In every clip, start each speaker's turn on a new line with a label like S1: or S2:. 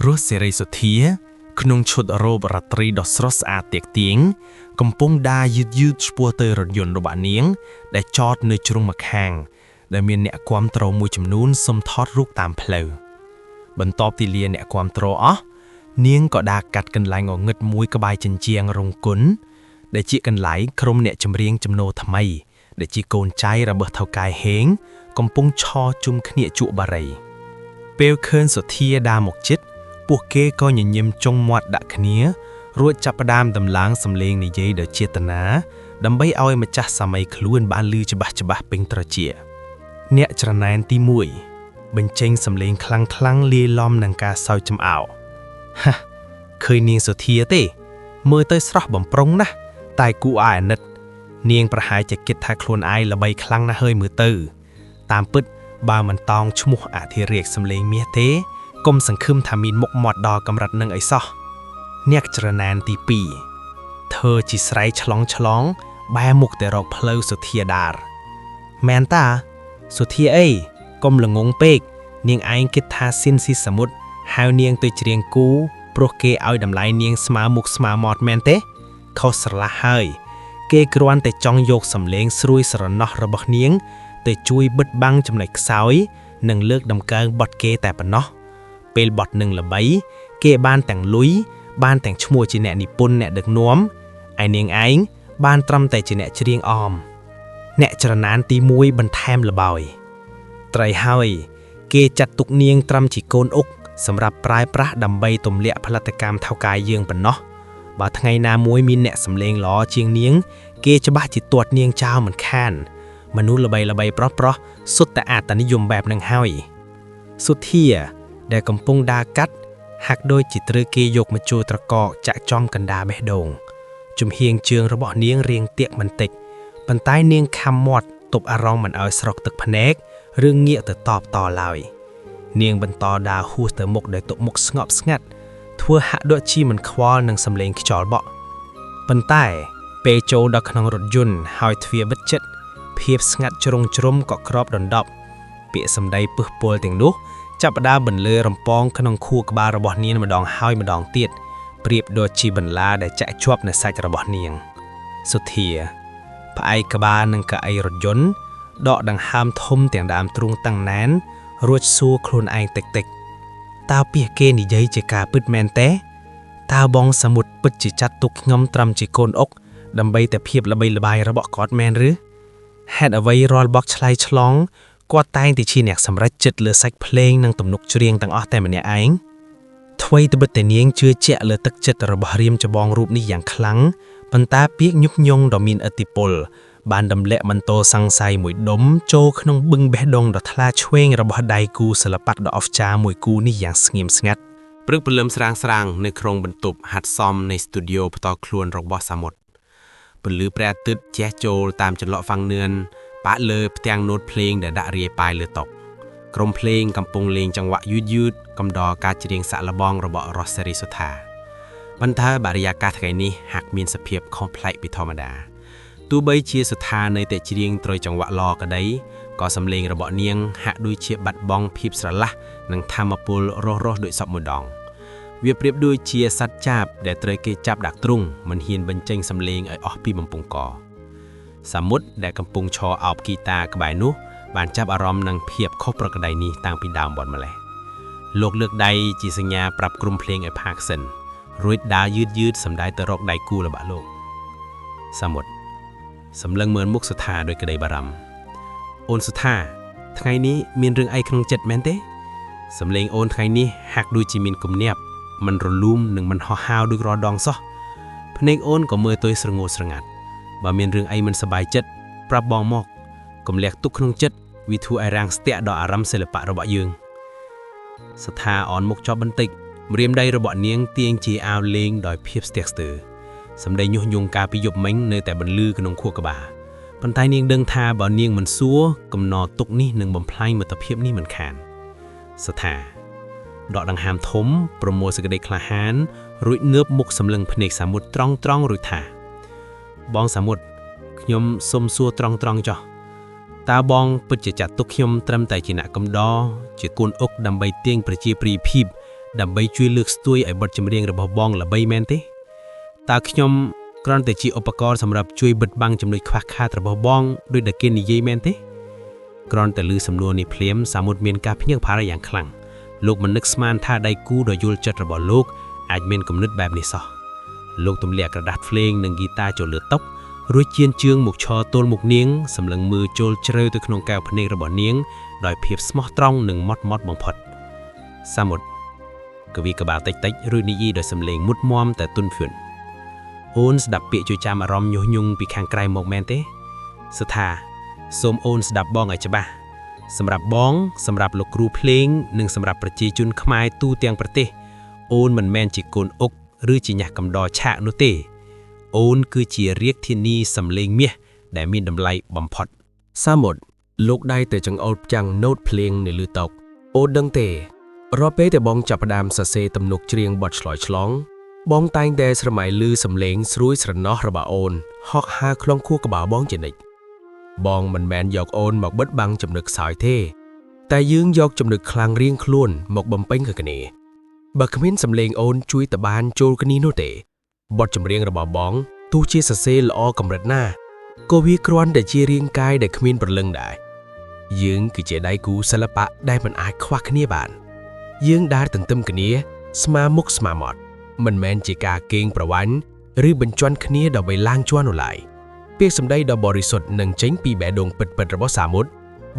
S1: រស់សេរីសុធាក្នុងឈុតរ៉ូបរាត្រីដ៏ស្រស់ស្អាតទាក់ទាញកំពុងដើរយឺតឆ្ពោះទៅរថយន្តរបស់នាងដែលចតនៅជ្រុងម្ខាងដែលមានអ្នកគាំទ្រមួយចំនួនសុំថតរូបតាមផ្លូវបន្ទាប់ពីលាអ្នកគាំទ្រអស់នាងក៏ដើរកាត់កន្លែងងងឹតមួយក្បែរជញ្ជាំងរោងគុនដែលជាកន្លែងក្រុមអ្នកចម្រៀងចំណូលថ្មីដែលជាកូនចៅរបស់ថៅកែហេងកំពុងឈរជុំគ្នាជក់បារីពេលឃើញសុធាដើរមកជិតពួកគេក៏ញញឹមចុងមាត់ដាក់គ្នារួចចាប់ផ្ដើមដំឡើងសំឡេងនិយាយដោយចេតនាដើម្បីឲ្យម្ចាស់សាមីខ្លួនបានឮច្បាស់ពេញត្រចៀកអ្នកច្រណែនទី1បញ្ចេញសំឡេងខ្លាំងលាយឡំនឹងការសើចចំអោហាឃើញនាងសុធាទេមើលទៅស្រស់បំព្រងណាស់តែគួរឲ្យអាណិតនាងប្រហែលជាគិតថាខ្លួនឯងល្បីខ្លាំងណាស់ហើយមើលទៅតាមពិតបើមិនតោងឈ្មោះអធិរាជសំឡេងមាសទេកុំសង្ឃឹមថាមានមុខមាត់ដល់កម្រិតនឹងអីសោះអ្នកច្រណែនទី2ធ្វើជាស្រែកឆ្លងបែរមុខទៅរកផ្លូវសុធាដារមែនតាសុធាអីកុំល្ងងពេកនាងឯងគិតថាស៊ីនស៊ីសមុទ្រហៅនាងទៅច្រៀងគូព្រោះគេឲ្យតម្លៃនាងស្មើមុខស្មើមាត់មែនទេខុសស្រឡះហើយគេគ្រាន់តែចង់យកសម្លេងស្រួយស្រណោះរបស់នាងទៅជួយបិទបាំងចំណុចខ្សោយនិងលើកដំកើងបទគេតែប៉ុណ្ណោះពេលបទនឹងល្បីគេបានទាំងលុយបានទាំងឈ្មោះជាអ្នកនិពន្ធអ្នកដឹកនាំឯនាងឯងបានត្រឹមតែជាអ្នកច្រៀងអមអ្នកច្រណែនទី1បន្ថែមល្បោយត្រីហើយគេចាត់ទុកនាងត្រឹមជាកូនអុកសម្រាប់ប្រើប្រាស់ដើម្បីទម្លាក់ផលិតកម្មថៅកែយើងប៉ុណ្ណោះបើថ្ងៃណាមួយមានអ្នកសម្លេងល្អជាងនាងគេច្បាស់ជាទាត់នាងចោលមិនខានមនុស្សល្បីប្រុសសុទ្ធតែអត្តនិយមបែបនឹងហើយសុធាដែលកំពុងដើរកាត់ហាក់ដូចជាត្រូវគេយកមកជួត្រកកចាក់ចំកណ្ដាលបេះដូងជំហៀងជើងរបស់នាងរៀងទាក់បន្តិចប៉ុន្តែនាងខំមាត់ទប់អារម្មណ៍មិនឲ្យស្រក់ទឹកភ្នែកឬងាកទៅតបតឡើយនាងបន្តដើរហួសទៅមុខដោយទុកមុខស្ងប់ស្ងាត់ធ្វើហាក់ដូចជាមិនខ្វល់នឹងសម្លេងខ្យល់បក់ប៉ុន្តែពេលចូលដល់ក្នុងរថយន្តហើយទ្វារបិទជិតភាពស្ងាត់ជ្រុងជ្រុំក៏គ្របដណ្ដប់ពាក្យសម្ដីពឹសពុលទាំងនោះចាប់ផ្ដើមបន្លឺរំពងក្នុងខួរក្បាលរបស់នាងម្ដងហើយម្ដងទៀតប្រៀបដូចជាបន្លាដែលចាក់ជាប់នៅសាច់របស់នាងសុធាផ្អែកក្បាលនឹងកៅអីរថយន្តដកដង្ហើមធំទាំងដើមទ្រូងតាំងណែនរួចសួរខ្លួនឯងតិចតើពាក្យគេនិយាយជាការពិតមែនទេតើបងសមុទ្រពិតជាចាត់ទុកខ្ញុំត្រឹមជាកូនអុកដើម្បីតែភាពល្បីល្បាញរបស់គាត់មែនឬហេតុអ្វីរាល់បកឆ្លៃឆ្លងគាត់តែងតែជាអ្នកសម្រេចចិត្តលើសាច់ភ្លេងនិងទំនុកច្រៀងទាំងអស់តែម្នាក់ឯងថ្វីត្បិតតែនាងជឿជាក់លើទឹកចិត្តរបស់រៀមច្បងរូបនេះយ៉ាងខ្លាំងប៉ុន្តែពាក្យញុះញង់ដ៏មានឥទ្ធិពលបានទម្លាក់បន្ទោសង្ស័យមួយដុំចូលក្នុងបឹងបេះដូងដ៏ថ្លាឆ្វេងរបស់ដៃគូសិល្បៈដ៏អស្ចារ្យមួយគូនេះយ៉ាងស្ងៀមស្ងាត់ព្រឹកព្រលឹមស្រាងនៅក្នុងបន្ទប់ហាត់សមនៃស្ទូឌីយោផ្ទាល់ខ្លួនរបស់សាមុតពន្លឺព្រះអាទិត្យជះចូលតាមចន្លោះហ្វាំងនឿនប៉ាក់លើផ្ទាំងណូតភ្លេងដែលដាក់រាយប៉ាយលើតុក្រុមភ្លេងកំពុងលេងចង្វាក់យឺតកំដរការច្រៀងសាក់លបងរបស់រស់សេរីសុថាប៉ុន្តែបរិយាកាសថ្ងៃនេះហាក់មានសភាពខុសប្លែកពីធម្មតាទោះបីជាសុថានៅតែច្រៀងត្រូវចង្វាក់ល្អក្តីក៏សំឡេងរបស់នាងហាក់ដូចជាបាត់បង់ភាពស្រឡះនិងធម៌ពលរស់ដូចសពមួយដងវាប្រៀបដូចជាសត្វចាបដែលត្រូវគេចាប់ដាក់ទ្រុងមិនហ៊ានបញ្ចេញសំឡេងឲ្យអស់ពីបំពង់កសាមុទ្រដែលកំពុងឈរអោបហ្គីតាក្បែរនោះបានចាប់អារម្មណ៍នឹងភាពខុសប្រក្រតីនេះតាំងពីដើមបទម្លេះលោកលើកដៃជាសញ្ញាប្រាប់ក្រុមភ្លេងឲ្យផាកសិនរួចដើរយឺតសម្ដៅទៅរកដៃគូរបស់លោកសាមុទ្រសម្លឹងមើលមុខសុថាដោយក្តីបារម្ភអូនសុថាថ្ងៃនេះមានរឿងអីក្នុងចិត្តមែនទេសម្លេងអូនថ្ងៃនេះហាក់ដូចជាមានគំនាបមិនរលូមនិងមិនហោះហើរដូចរាល់ដងសោះភ្នែកអូនក៏មើលទៅស្រងូតស្រងាត់បើមានរឿងអីមិនសប្បាយចិត្តប្រាប់បងមកកុំលះទុកក្នុងចិត្តវាធ្វើឲ្យរាំងស្ទាក់ដល់អារម្មណ៍សិល្បៈរបស់យើងសុថាអនមុខចប់បន្តិចម្រាមដៃរបស់នាងទាញជាអាវលេងដោយភាពស្ទះស្ទើរសម្ដីញុះញង់ការពីយប់មិញនៅតែបន្លឺក្នុងខួរក្បាលប៉ុន្តែនាងដឹងថាបើនាងមិនសួរកំណត់ទុកនេះនឹងបំផ្លាញមិត្តភាពនេះមិនខានសុថាដកដង្ហើមធំប្រមូលសេចក្តីក្លាហានរួចងើបមុខសម្លឹងភ្នែកសាមុទ្រត្រង់រួចថាបងសាមុទ្រខ្ញុំសុំសួរត្រង់ចុះតើបងពិតជាចាត់ទុកខ្ញុំត្រឹមតែជាអ្នកកំដរជាកូនអុកដើម្បីទាញប្រជាប្រិយភាព
S2: ដើម្បីជួយលើកស្ទួយឲ្យបទចម្រៀងរបស់បងល្បីមែនទេតើខ្ញុំគ្រាន់តែជាឧបករណ៍សម្រាប់ជួយបិទបាំងចំណុចខ្វះខាតរបស់បងដោយដែលគេនិយាយមែនទេគ្រាន់តែឮសំណួរនេះភ្លាមសាមុតមានការភ្ញាក់ផ្អើលយ៉ាងខ្លាំងលោកមិននឹកស្មានថាដៃគូដ៏យល់ចិត្តរបស់លោកអាចមានគំនិតបែបនេះសោះលោកទម្លាក់ក្រដាសភ្លេងនិងហ្គីតាចូលលើតុរួចជៀនជើងមកឈរទល់មុខនាងសម្លឹងមើលចូលជ្រៅទៅក្នុងកែវភ្នែករបស់នាងដោយភាពស្មោះត្រង់និងម៉ត់បំផុតសាមុតកវីក្បាលតិចរួចនិយាយដោយសំឡេងមុតមមតែទន់ភ្យន់អូនស្ដាប់ពាក្យជួយចាំអារម្មណ៍ញុះញង់ពីខាងក្រៅមកមែនទេសថាសូមអូនស្ដាប់បងឲ្យច្បាស់សម្រាប់បងសម្រាប់លោកគ្រូភ្លេងនិងសម្រាប់ប្រជាជនខ្មែរទូទាំងប្រទេសអូនមិនមែនជាកូនអុកឬជាញាស់កំដរឆាកនោះទេអូនគឺជារាជធានីសំឡេងមាសដែលមានតម្លៃបំផុត
S1: សាមុតលោកដៃទៅចង្អុលផ្ចាំងណូតភ្លេងនៅលើតុអូនដឹងទេរាល់ពេលដែលបងចាប់ផ្ដើមសរសេរទំនុកច្រៀងបទឆ្លើយឆ្លងបងតែងតែស្រមៃឮសំឡេងស្រួយស្រណោះរបស់អូនហកហើរក្នុងខួរក្បាលបងជានិច្ចបងមិនមែនយកអូនមកបិទបាំងចំណុចខ្សោយទេតែយើងយកចំណុចខ្លាំងរៀងខ្លួនមកបំពេញគ្នាបើគ្មានសំឡេងអូនជួយតបានចូលគ្នានោះទេបទចម្រៀងរបស់បងទោះជាសរសេរល្អកម្រិតណាក៏វាគ្រាន់តែជារាងកាយដែលគ្មានព្រលឹងដែរយើងគឺជាដៃគូសិល្បៈដែលមិនអាចខ្វះគ្នាបានយើងដើរទន្ទឹមគ្នាស្មាមុខស្មាមាត់មិនមែនជាការកេងប្រវ័ញ្ចឬបញ្ជាន់គ្នាដើម្បីឡើងជាន់នោះឡើយពាក្យសម្ដីដ៏បរិសុទ្ធនឹងចេញពីបេះដូងពិតៗរបស់សាមុត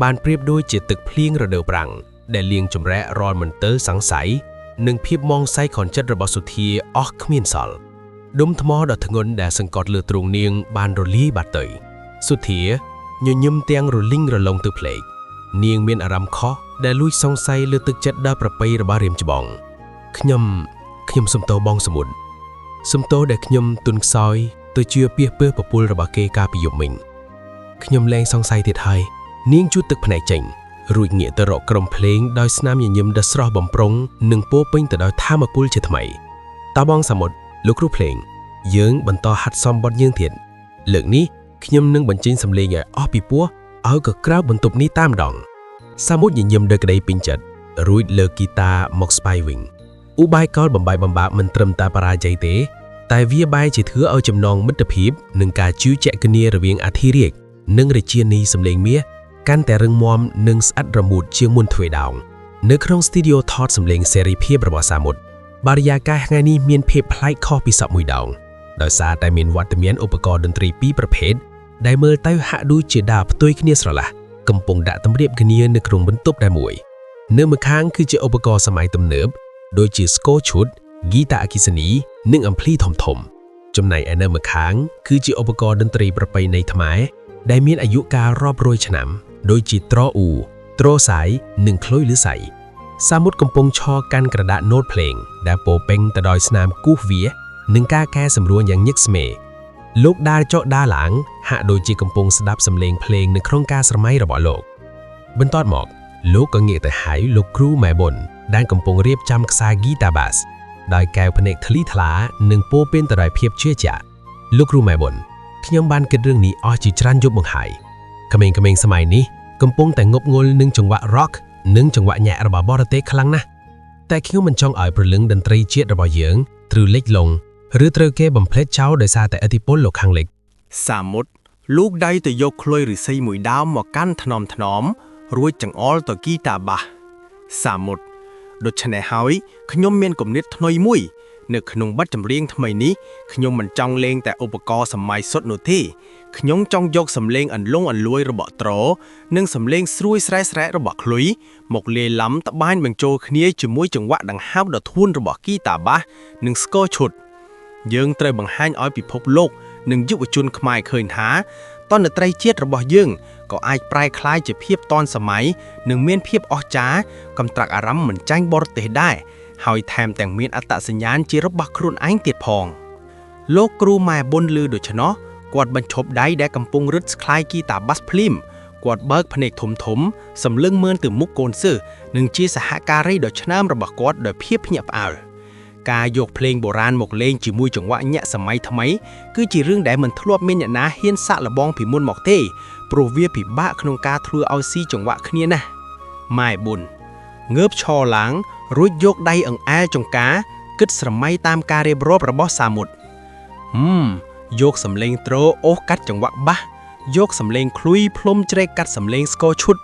S1: បានប្រៀបដូចជាទឹកភ្លៀងរដូវប្រាំងដែលលាងចម្រែករាល់មន្ទិលសង្ស័យនិងភាពមងសាយខនចិត្តរបស់សុធាអស់គ្មានសល់ដុំថ្មដ៏ធ្ងន់ដែលសង្កត់លើទ្រូងនាងបានរលាយបាត់ទៅសុធាញញឹមទាំងរលីងរលងទៅភ្លេចនាងមានអារម្មណ៍ខុសដែលលួចសង្ស័យលើទឹកចិត្តដ៏ប្រពៃរបស់រៀមច្បងខ្ញុំសុំទោសបងសមុទ្រសុំទោសដែលខ្ញុំទុនខ្សោយទៅជឿពាសពើពពុលរបស់គេកាលពីយប់មិញខ្ញុំលែងសង្ស័យទៀតហើយនាងជូតទឹកភ្នែកចេញរួចងាកទៅរកក្រុមភ្លេងដោយស្នាមញញឹមដ៏ស្រស់បំព្រងនិងពោពេញទៅដោយថាមពលជាថ្មីតើបងសមុទ្រលោកគ្រូភ្លេងយើងបន្តហាត់សមបទយើងទៀតលើកនេះខ្ញុំនឹងបញ្ចេញសំឡេងឲ្យអស់ពីពោះឲ្យក៏ក្រៅបន្ទប់នេះតាមដងសាមុទ្រញញឹមដោយក្តីពេញចិត្តរួចលើកហ្គីតាមកស្បាយវិញឧបាយកលបំបាយបំបាក់មិនត្រឹមតែបរាជ័យទេតែវាបែរជាធ្វើឲ្យចំណងមិត្តភាពនិងការជឿជាក់គ្នារវាងអធិរាជនិងរាជានីសំឡេងមាសកាន់តែរឹងមាំនិងស្អិតរមួតជាងមុនទ្វេដងនៅក្នុងស្ទូឌីយោថតសំឡេងសេរីភាពរបស់សាមុទ្របរិយាកាសថ្ងៃនេះមានភាពប្លែកខុសពីសពមួយដងដោយសារតែមានវត្តមានឧបករណ៍តន្ត្រីពីរប្រភេទដែលមើលទៅហាក់ដូចជាដើរផ្ទុយគ្នាស្រឡះកំពុងដាក់តម្រៀបគ្នានៅក្នុងបន្ទប់តែមួយនៅម្ខាងគឺជាឧបករណ៍សម័យទំនើបដូចជាស្គរឈុតហ្គីតាអគ្គិសនីនិងអំភ្លីធំចំណែកឯនៅម្ខាងគឺជាឧបករណ៍តន្ត្រីប្រពៃណីខ្មែរដែលមានអាយុកាលរាប់រយឆ្នាំដូចជាត្រអ៊ូត្រសាយនិងខ្លុយឬសៃសាមុទ្រកំពុងឈរកាន់ក្រដាសណូតភ្លេងដែលពោពេញទៅដោយស្នាមគូសវានិងការកែសម្រួលយ៉ាងញឹកស្មេលោកដើរចុះដើរឡើងហាក់ដូចជាកំពុងស្ដាប់សំឡេងភ្លេងនៅក្នុងការស្រមៃរបស់លោកបន្ទាប់មកលោកក៏ងាកទៅហៅលោកគ្រូម៉ែបុនដែលកំពុងរៀបចំខ្សែហ្គីតាបាសដោយកែវភ្នែកធ្លីថ្លានិងពោពេញទៅដោយភាពជឿជាក់លោកគ្រូម៉ែបុនខ្ញុំបានគិតរឿងនេះអស់ជាច្រើនយប់មកហើយក្មេងៗសម័យនេះកំពុងតែងប់ងល់នឹងចង្វាក់ rock និងចង្វាក់ញាក់របស់បរទេសខ្លាំងណាស់តែខ្ញុំមិនចង់ឲ្យព្រលឹងតន្ត្រីជាតិរបស់យើងត្រូវលិចលង់ឬត្រូវគេបំភ្លេចចោលដោយសារតែឥទ្ធិពលលោកខាងលិច
S3: សាមុទ្រលូកដៃទៅយកខ្លុយឫស្សីមួយដើមមកកាន់ថ្នមរួចចង្អុលទៅហ្គីតាបាសសាមុទ្រដូច្នេះហើយខ្ញុំមានគំនិតថ្មីមួយនៅក្នុងបទចម្រៀងថ្មីនេះខ្ញុំមិនចង់លេងតែឧបករណ៍សម័យសុទ្ធនោះទេខ្ញុំចង់យកសំឡេងអន្លង់អន្លួយរបស់ត្រនិងសំឡេងស្រួយស្រែស្រែករបស់ខ្លុយមកលាយឡំត្បាញបញ្ចូលគ្នាជាមួយចង្វាក់ដង្ហើមដ៏ធួនរបស់ហ្គីតាបាសនិងស្គរឈុតយើងត្រូវបង្ហាញឲ្យពិភពលោកនិងយុវជនខ្មែរឃើញថាតន្ត្រីជាតិរបស់យើងក៏អាចប្រែក្លាយជាភាពទាន់សម័យនិងមានភាពអស្ចារ្យកំត្រាក់អារម្មណ៍មិនចាញ់បរទេសដែរហើយថែមទាំងមានអត្តសញ្ញាណជារបស់ខ្លួនឯងទៀតផងលោកគ្រូម៉ែបុនឮដូច្នោះគាត់បញ្ឈប់ដៃដែលកំពុងរឹតស្ខាយហ្គីតាបាសភ្លាមគាត់បើកភ្នែកធំសម្លឹងមើលទៅមុខកូនសិស្សនិងជាសហការីដ៏ឆ្នើមរបស់គាត់ដោយភាពភ្ញាក់ផ្អើលការយកភ្លេងបុរាណមកលេងជាមួយចង្វាក់ញាក់សម័យថ្មីគឺជារឿងដែលមិនធ្លាប់មានអ្នកណាហ៊ានសាកល្បងពីមុនមកទេព្រោះវាពិបាកក្នុងការធ្វើឲ្យស៊ីចង្វាក់គ្នាណាស់ម៉ែបុន ងើបឈរឡើងរួចយកដៃអង្អែលចង្ការគិតស្រមៃតាមការរៀបរាប់របស់សាមុតយកសំឡេងត្រូអូសកាត់ចង្វាក់បាសយកសំឡេងឃ្លុយផ្លុំជ្រែកកាត់សំឡេងស្គរឈុត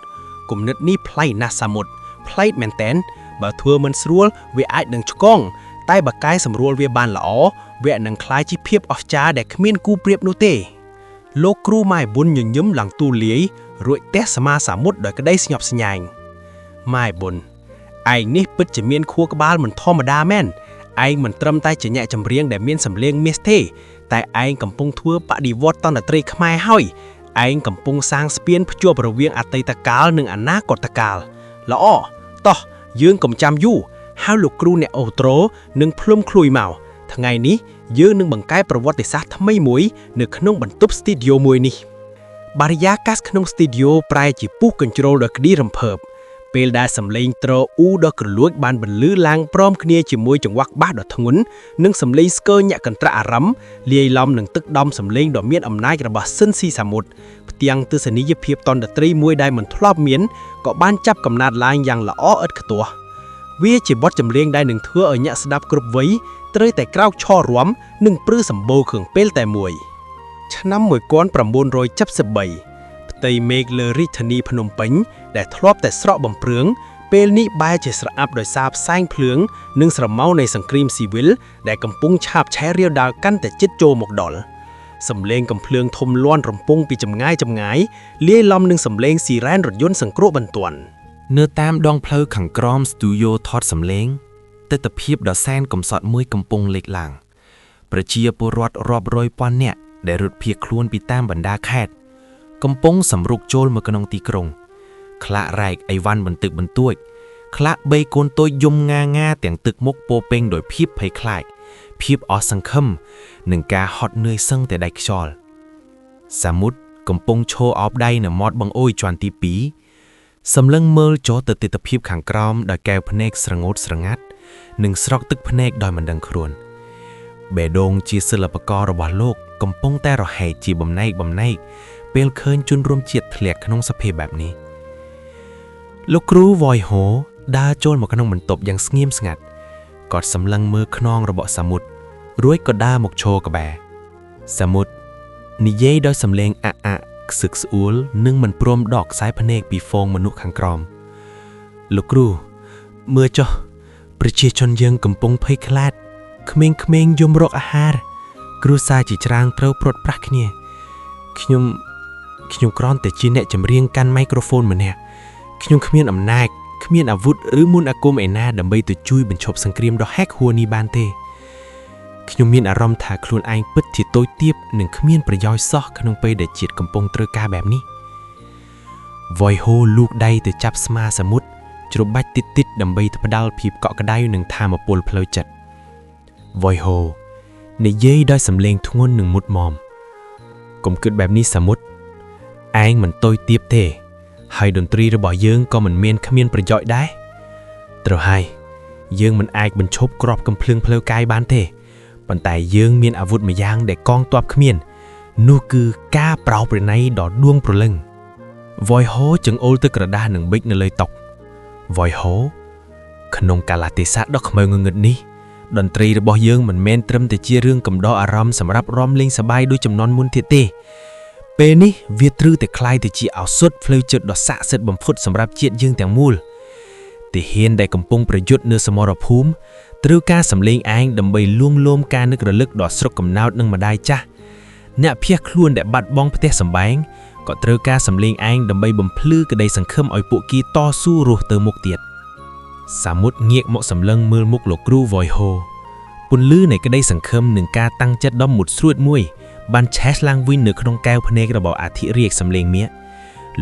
S3: គំនិតនេះប្លែកណាស់សាមុតប្លែកមែនតែនបើធ្វើមិនស្រួលវាអាចនឹងឆ្កងតែបើកែសម្រួលវាបានល្អវានឹងคล้ายជាភាពអស្ចារ្យដែលគ្មានគូប្រៀបនោះទេលោកគ្រូម៉ែប៊ុនញញឹមឡើងទូលាយរួចទះសមាសាមុតដោយក្តីស្ញប់ស្ញែងម៉ែប៊ុនឯងនេះពិតជាមានខួរក្បាលមិនធម្មតាមែនឯងមិនត្រឹមតែជាអ្នកចម្រៀងដែលមានសម្លេងមាសទេតែឯងកំពុងធ្វើបដិវត្តតន្ត្រីខ្មែរហើយឯងកំពុងសាងស្ពានភ្ជាប់រវាងអតីតកាលនិងអនាគតកាលល្អតោះយើងកុំចាំយូរហៅលោកគ្រូអ្នកអូត្រូនិងភ្លុំឃ្លួយមកថ្ងៃនេះយើងនឹងបង្កើតប្រវត្តិសាស្ត្រថ្មីមួយនៅក្នុងបន្ទប់ស្ទីឌីយោមួយនេះបរិយាកាសក្នុងស្ទីឌីយោប្រែជាពុះកញ្ជ្រោលដោយក្តីរំភើបពេលដែលសំឡេងត្រូអ៊ូដ៏គ្រលួចបានបន្លឺឡើងព្រមគ្នាជាមួយចង្វាក់បាសដ៏ធ្ងន់និងសំឡេងស្គរញាក់កន្ត្រាក់អារម្មណ៍លាយឡំនឹងទឹកដំសំឡេងដ៏មានអំណាចរបស់ស៊ិនស៊ីសាមុតផ្ទាំងទស្សនីយភាពតន្ត្រីមួយដែលមិនធ្លាប់មានក៏បានចាប់កំណើតឡើងយ៉ាងល្អឥតខ្ទាស់វាជាបទចម្រៀងដែលនឹងធ្វើឲ្យអ្នកស្ដាប់គ្រប់វ័យត្រូវតែក្រោកឈររាំនិងព្រឺសម្បូរគ្រឿងពេលតែមួយឆ្នាំ1973ផ្ទៃមេឃលើរាជធានីភ្នំពេញដែលធ្លាប់តែស្រកបំព្រងពេលនេះបែរជាស្រអាប់ដោយសារផ្សែងភ្លើងនិងស្រមោលនៃសង្គ្រាមស៊ីវិលដែលកំពុងឆាបឆេះរាលដាលកាន់តែជិតចូលមកដល់សំឡេងកំភ្លើងធំលាន់រំពងពីចម្ងាយលាយឡំនឹងសំឡេងស៊ីរ៉ែនរថយន្តសង្គ្រោះបន្ទាន់
S1: នៅតាមដងផ្លូវខាងក្រោមស្ទូឌីយោថតសំឡេងទិដ្ឋភាពដ៏សែនកំសត់មួយកំពុងលេចឡើងប្រជាពលរដ្ឋរាប់រយពាន់នាក់ដែលរត់ភៀសខ្លួនពីតាមបណ្ដាខេត្តកំពុងសម្រុកចូលមកក្នុងទីក្រុងខ្លាក់រែកអីវ៉ាន់បន្ទឹកបន្ទួចខ្លាក់បីកូនតូចយំងាទាំងទឹកមុខពោពេញដោយភាពភ័យខ្លាចភាពអស់សង្ឃឹមនិងការហត់នឿយសឹងតែដាច់ខ្យល់សាមុតកំពុងឈរអោបដៃនៅមាត់បង្អួយជាន់ទី2សម្លឹងមើលចូលទៅទិដ្ឋភាពខាងក្រោមដោយកែវភ្នែកស្រងោតស្រងាត់និងស្រក់ទឹកភ្នែកដោយមិនដឹងខ្លួនបេះដូងជាសិល្បកររបស់លោកកំពុងតែរហែកជាបំណែកពេលឃើញជនរួមជាតិធ្លាក់ក្នុងសភាពបែបនេះលោកគ្រូវ៉យហូដើរចូលមកក្នុងបន្ទប់យ៉ាងស្ងៀមស្ងាត់គាត់សម្លឹងមើលខ្នងរបស់សាមុតរួចក៏ដើរមកឈរក្បែរសាមុតនិយាយដោយសំឡេងខ្សឹកស្អួលនិងមិនព្រមដកខ្សែភ្នែកពីហ្វូងមនុស្សខាងក្រោមលោកគ្រូមើលចុះប្រជាជនយើងកំពុងភ័យខ្លាចក្មេងយំរកអាហារគ្រួសារជាច្រើនត្រូវព្រាត់ប្រាសគ្នាខ្ញុំគ្រាន់តែជាអ្នកចម្រៀងកាន់មីក្រូហ្វូនម្នាក់ខ្ញុំគ្មានអំណាចគ្មានអាវុធឬមន្តអាគមឯណាដើម្បីទៅជួយបញ្ឈប់សង្គ្រាមដ៏ហែកហួរនេះបានទេខ្ញុំមានអារម្មណ៍ថាខ្លួនឯងពិតជាតូចទាបនិងគ្មានប្រយោជន៍សោះក្នុងពេលដែលជាតិកំពុងត្រូវការបែបនេះវ៉យហូលូកដៃទៅចាប់ស្មាសាមុតច្របាច់តិចដើម្បីផ្ដាល់ភាពកក់ក្ដៅនិងថាមពលផ្លូវចិត្តវ៉យហូនិយាយដោយសំឡេងធ្ងន់និងមុតមមកុំគិតបែបនេះសាមុតឯងមិនតូចទាបទេហើយតន្ត្រីរបស់យើងក៏មិនមានគ្មានប្រយោជន៍ដែរត្រូវហើយយើងមិនអាចបញ្ឈប់គ្រាប់កំភ្លើងផ្លូវកាយបានទេប៉ុន្តែយើងមានអាវុធមួយយ៉ាងដែលកងទ័ពគ្មាននោះគឺការប្រោសប្រណីដ៏ដួងព្រលឹងវ៉យហូចង្អុលទៅក្រដាសនិងប៊ិចនៅលើតុវ៉យហូក្នុងកាលៈទេសៈដ៏ខ្មៅងងឹតនេះតន្ត្រីរបស់យើងមិនមែនត្រឹមតែជារឿងកំដរអារម្មណ៍សម្រាប់រាំលេងសប្បាយដូចចំនួនមុនទៀតទេពេលនេះវាត្រូវតែคล้ายទៅជាឱសថផ្លូវចិត្តដ៏ស័ក្តិសិទ្ធិបំផុតសម្រាប់ជាតិយើងទាំងមូលទាហានដែលកំពុងប្រយុទ្ធនៅសមរភូមិត្រូវការសម្លេងឯងដើម្បីលួងលោមការនឹករលឹកដល់ស្រុកកំណើតនិងម្ដាយចាស់អ្នកភៀសខ្លួនដែលបាត់បង់ផ្ទះសម្បែងក៏ត្រូវការសម្លេងឯងដើម្បីបំភ្លឺក្តីសង្ឃឹមឲ្យពួកគេតស៊ូរស់ទៅមុខទៀតសាមុតងាកមកសម្លឹងមើលមុខលោកគ្រូវ៉យហូពន្លឺនៃក្តីសង្ឃឹមនិងការតាំងចិត្តដ៏មុតស្រួចមួយបានឆេះឡើងវិញនៅក្នុងកែវភ្នែករបស់អធិរាជសម្លេងមាស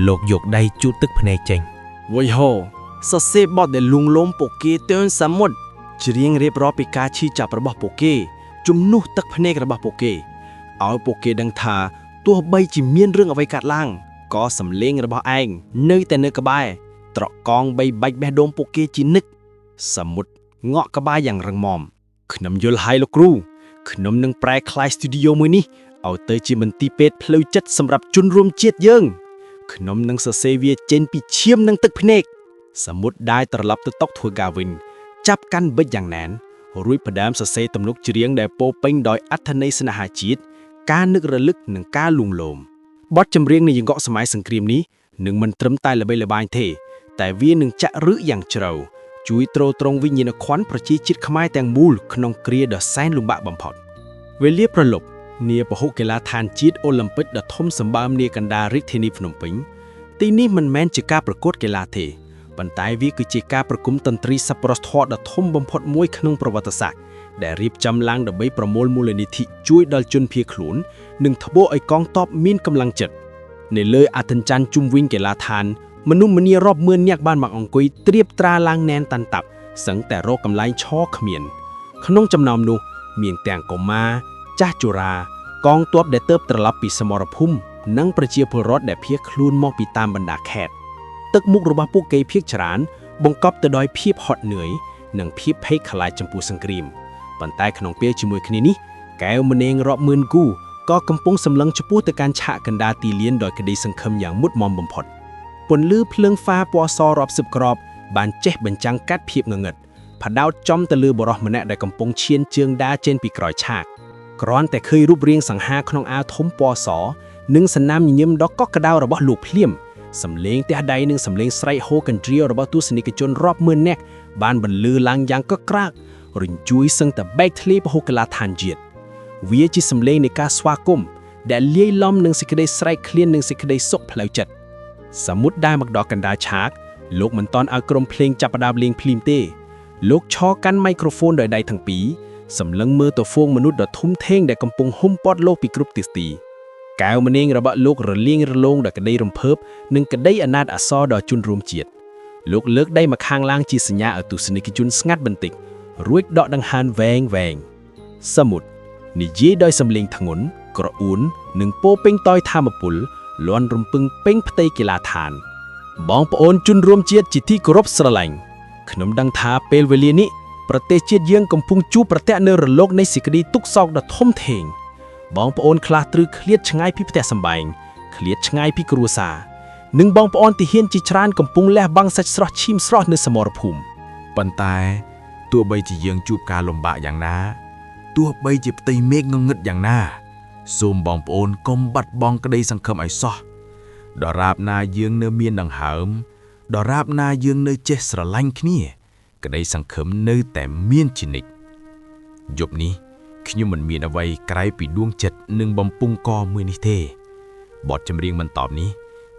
S1: លោកយកដៃជូតទឹកភ្នែកចេញ
S3: វ៉យហូសរសេរបទដែលលួងលោមពួកគេទៅសាមុតច្រៀងរៀបរាប់ពីការឈឺចាប់របស់ពួកគេជំនួសទឹកភ្នែករបស់ពួកគេឲ្យពួកគេដឹងថាទោះបីជាមានរឿងអ្វីកើតឡើងក៏សម្លេងរបស់ឯងនៅតែនៅក្បែរត្រកកងបីបាច់បេះដូងពួកគេជានិច្ចសាមុតងក់ក្បាលយ៉ាងរឹងមាំខ្ញុំយល់ហើយលោកគ្រូខ្ញុំនឹងប្រែក្លាយស្ទូឌីយោមួយនេះឲ្យទៅជាមន្ទីរពេទ្យផ្លូវចិត្តសម្រាប់ជនរួមជាតិយើងខ្ញុំនឹងសរសេរវាចេញពីឈាមនិងទឹកភ្នែក
S2: សមុទ្រได้ត្រឡប់ទៅតុធ្វើការវិញចាប់កាន់បិទយ៉ាងណែនរួចផ្ដើមសរសេរទំនុកច្រៀងដែលពោពេញដោយអត្ថន័យស្នេហាជាតិការនឹករលឹកនិងការលួងលោមបទចម្រៀងនៃយង្កក់សម័យសង្គ្រាមនេះនឹងមិនត្រឹមតែល្បីល្បាញទេតែវានឹងចាក់ឫសយ៉ាងជ្រៅជួយទ្រទ្រង់វិញ្ញាណក្ខន្ធប្រជាជាតិខ្មែរទាំងមូលក្នុងគ្រាដ៏សែនលំបាកបំផុតវេលាប្រលប់នាពហុកីឡដ្ឋានជាតិអូឡ িম্প ិកដ៏ធំសម្បើមនាកណ្ដាលរាជធានីភ្នំពេញទីនេះមិនមែនជាការប្រកួតកីឡាទេប៉ុន្តែវាគឺជាការប្រគំតន្ត្រីសប្បុរសធម៌ដ៏ធំបំផុតមួយក្នុងប្រវត្តិសាស្ត្រដែលរៀបចំឡើងដើម្បីប្រមូលមូលនិធិជួយដល់ជនភៀសខ្លួននិងធ្វើឲ្យកងទ័ពមានកម្លាំងចិត្តនៅលើអតិញ្ច័នជុំវិញកីឡាដ្ឋានមនុស្សម្នារាប់ម៉ឺននាក់បានមកអង្គុយត្រៀបត្រាឡើងណែនតាន់តាប់សឹងតែរកកន្លែងឈរគ្មានក្នុងចំណោមនោះមានទាំងកុមារចាស់ជរាកងទ័ពដែលទើបត្រឡប់ពីសមរភូមិនិងប្រជាពលរដ្ឋដែលភៀសខ្លួនមកពីតាមបណ្ដាខេត្តទឹកមុខរបស់ពួកគេភាគច្រើនបង្កប់ទៅដោយភាពហត់នឿយនិងភាពភ័យខ្លាចចំពោះសង្គ្រាមប៉ុន្តែក្នុងពេលជាមួយគ្នានេះកែវម្នេងរាប់ម៉ឺនគូក៏កំពុងសម្លឹងចំពោះទៅកាន់ឆាកកណ្ដាលទីលានដោយក្តីសង្ឃឹមយ៉ាងមុតមមបំផុតពន្លឺភ្លើងហ្វាពណ៌សរាប់សិបគ្រាប់បានចេះបញ្ចាំងកាត់ភាពងងឹតផដោតចំទៅលើបរិសម្នាក់ដែលកំពុងឈានជើងដើរចេញពីក្រោយឆាកគ្រាន់តែឃើញរូបរាងសង្ហាក្នុងអាវធំពណ៌សនិងសនាមញញឹមដ៏កក់ក្ដៅរបស់លោកភ្លាមសំឡេងទះដៃនិងសំឡេងស្រែកហូកន្ទ្រាវរបស់ទស្សនិកជនរាប់ម៉ឺននាក់បានបន្លឺឡើងយ៉ាងកក្រើករញ្ជួយសឹងតែបែកធ្លាយពហុកីឡដ្ឋានជាតិវាជាសំឡេងនៃការស្វាគមន៍ដែលលាយឡំនឹងសេចក្តីស្រែកឃ្លាននិងសេចក្តីសុខផ្លូវចិត្តសមុទ្រដែលមកដល់កណ្ដាលឆាកលោកមិនទាន់ឲ្យក្រុមភ្លេងចាប់ផ្ដើមលេងភ្លាមទេលោកឈរកាន់មីក្រូហ្វូនដោយដៃទាំងពីរសម្លឹងមើលទៅហ្វូងមនុស្សដ៏ធំធេងដែលកំពុងហុំព័ទ្ធលោកពីគ្រប់ទិសទីកែវម្នេងរបស់លោករលៀងរលោងដោយក្តីរំភើបនិងក្តីអាណិតអាសរដល់ជនរួមជាតិលោកលើកដៃមកខាងឡើងជាសញ្ញាឲ្យទស្សនិកជនស្ងាត់បន្តិចរួចដកដង្ហើមវែងសមុទ្រនិយាយដោយសំឡេងធ្ងន់ក្រអួននិងពោពេញតយថាមពលលាន់រំពឹងពេញផ្ទៃកីឡាដ្ឋានបងប្អូនជនរួមជាតិជាទីគោរពស្រឡាញ់ខ្ញុំដឹងថាពេលវេលានេះប្រទេសជាតិយើងកំពុងជួបប្រទះនូវរលកនៃសេចក្តីទុក្ខសោកដ៏ធំធេងបងប្អូនខ្លះទ្រឹឃ្លាតឆ្ងាយពីផ្ទះសម្បែងឃ្លាតឆ្ងាយពីគ្រួសារនិងបងប្អូនទាហានជាច្រើនកំពុងលះបង់សាច់ស្រស់ឈាមស្រស់នៅសមរភូមិ
S1: ប៉ុន្តែទោះបីជាយើងជួបការលំបាកយ៉ាងណាទោះបីជាផ្ទៃមេឃងងឹតយ៉ាងណាសូមបងប្អូនកុំបាត់បង់ក្តីសង្ឃឹមឲ្យសោះដរាបណាយើងនៅមានដង្ហើមដរាបណាយើងនៅចេះស្រឡាញ់គ្នាក្តីសង្ឃឹមនៅតែមានជានិច្ចយប់នេះខ្ញុំមិនមានអ្វីក្រៅពីដួងចិត្តនិងបំពង់កមួយនេះទេបទចម្រៀងបន្តនេះ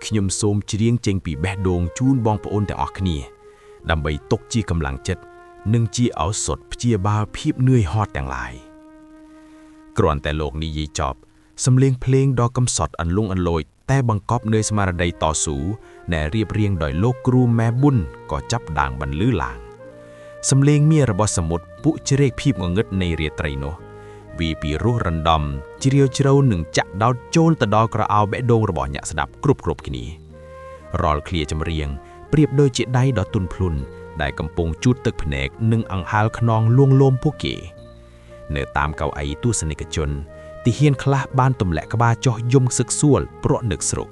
S1: ខ្ញុំសូមច្រៀងចេញពីបេះដូងជូនបងប្អូនទាំងអស់គ្នាដើម្បីទុកជាកម្លាំងចិត្តនិងជាឱសថព្យាបាលភាពនឿយហត់ទាំងឡាយគ្រាន់តែលោកនិយាយចប់សំឡេងភ្លេងដ៏កំសត់អន្លង់អន្លូចតែបង្កប់នូវស្មារតីតស៊ូដែលរៀបរៀងដោយលោកគ្រូម៉ែប៊ុនក៏ចាប់ផ្ដើមបន្លឺឡើងសំឡេងមាសរបស់សមុទ្រពុជ្រែកភាពងងឹតនៃរាត្រីនោះវាពីរោះរំដំជ្រាលជ្រៅនិងចាក់ដោតចូលទៅដល់ក្រអៅបេះដូងរបស់អ្នកស្ដាប់គ្រប់គ្នារាល់ឃ្លាចម្រៀងប្រៀបដូចជាដៃដ៏ទន់ភ្លន់ដែលកំពុងជូតទឹកភ្នែកនិងអង្ហើលខ្នងលួងលោមពួកគេនៅតាមកៅអីទស្សនិកជនទាហានខ្លះបានទម្លាក់ក្បាលចុះយំសឹកសួលប្រក់នឹកស្រុក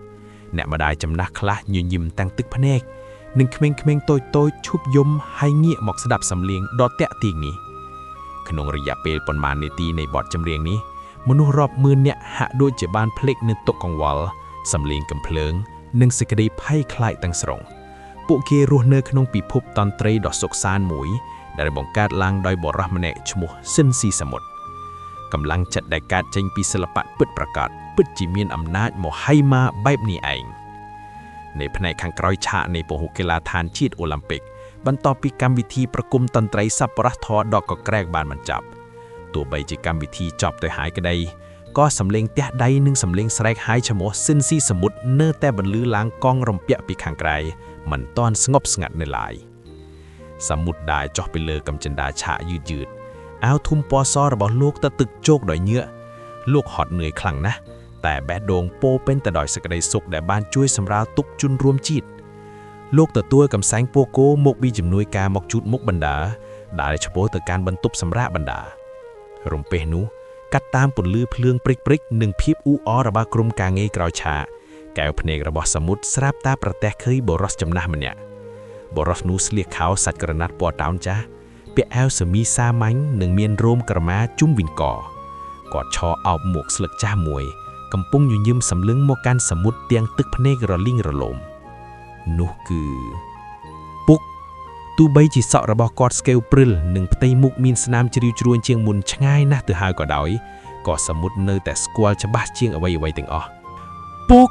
S1: អ្នកម្ដាយចំណាស់ខ្លះញញឹមតាំងទឹកភ្នែកនិងក្មេងៗតូចឈប់យំហើយងាកមកស្ដាប់សំឡេងដ៏តាក់ទាញនេះក្នុងរយៈពេលប៉ុន្មាននាទីនៃបទចម្រៀងនេះមនុស្សរាប់ម៉ឺននាក់ហាក់ដូចជាបានភ្លេចនៅទុក្ខកង្វល់សំឡេងកំភ្លើងនិងសេចក្តីភ័យខ្លាចទាំងស្រុងពួកគេរស់នៅក្នុងពិភពតន្ត្រីដ៏សុខសាន្តមួយដែលបង្កើតឡើងដោយបុរសម្នាក់ឈ្មោះស៊ិនស៊ីសមុទ្រកម្លាំងចិត្តដែលកើតចេញពីសិល្បៈពិតប្រាកដពិតជាមានអំណាចមហិមាបែបនេះឯងនៅផ្នែកខាងក្រោយឆាកនៃពហុកីឡដ្ឋានជាតិអូឡ িম্প ិកបន្ទាប់ពីកម្មវិធីប្រគំតន្ត្រីសប្បុរសធម៌ដ៏កក្រែកបានបញ្ចប់ទោះបីជាកម្មវិធីចប់ទៅហើយក្តីក៏សំឡេងទះដៃនិងសំឡេងស្រែកហាយឈ្មោះស៊ិនស៊ីសមុទ្រនៅតែបន្លឺឡើងកង់រំពាក់ពីខាងក្រៅមិនទាន់ស្ងប់ស្ងាត់នៅឡើយសមុទ្រដែលចុះពីលើកំចិន្តាឆាកយឺតអាវធុំពណ៌សរបស់លោកទៅទឹកជោកដោយញើកលោកហត់នឿយខ្លាំងណាស់តែបេះដូងពោពេញទៅដោយសេចក្តីសុខដែលបានជួយសម្រាលទុក្ខជនរួមជាតិលោកទទួលកំសែងពូកោមកពីជំនួយការមកជូតមុខបណ្ដាដែលឆ្ពោះទៅកាន់បន្ទប់សម្រាប់បណ្ដារំពេះនោះកាត់តាមពន្លឺភ្លើងព្រិចនិងភាពអ៊ូអររបស់ក្រុមការងារក្រោយឆាកកែវភ្នែករបស់សមុទ្រស្រាប់តែប្រទះឃើញបរិសចំណាស់ម្នាក់
S2: បរោះនោះស្លៀកខោសាច់ក្រណាត់ពណ៌តោនចាស់ពាក់អាវសមីសាមញ្ញនិងមានរោមក្រមាជុំវិញកគាត់ឈរអោបមួកស្លឹកចាស់មួយកំពុងញញឹមសម្លឹងមកកាន់សមុទ្រទាំងទឹកភ្នែករលីងរលោមនោះគឺពុកទោះបីជាសក់របស់គាត់ស្កេវព្រិលនិងផ្ទៃមុខមានស្នាមជ្រីវជ្រួញជាងមុនឆ្ងាយណាស់ទៅហើយក៏ដោយក៏សមុទ្រនៅតែស្គាល់ច្បាស់ជាងអ្វីៗទាំងអស់ពុក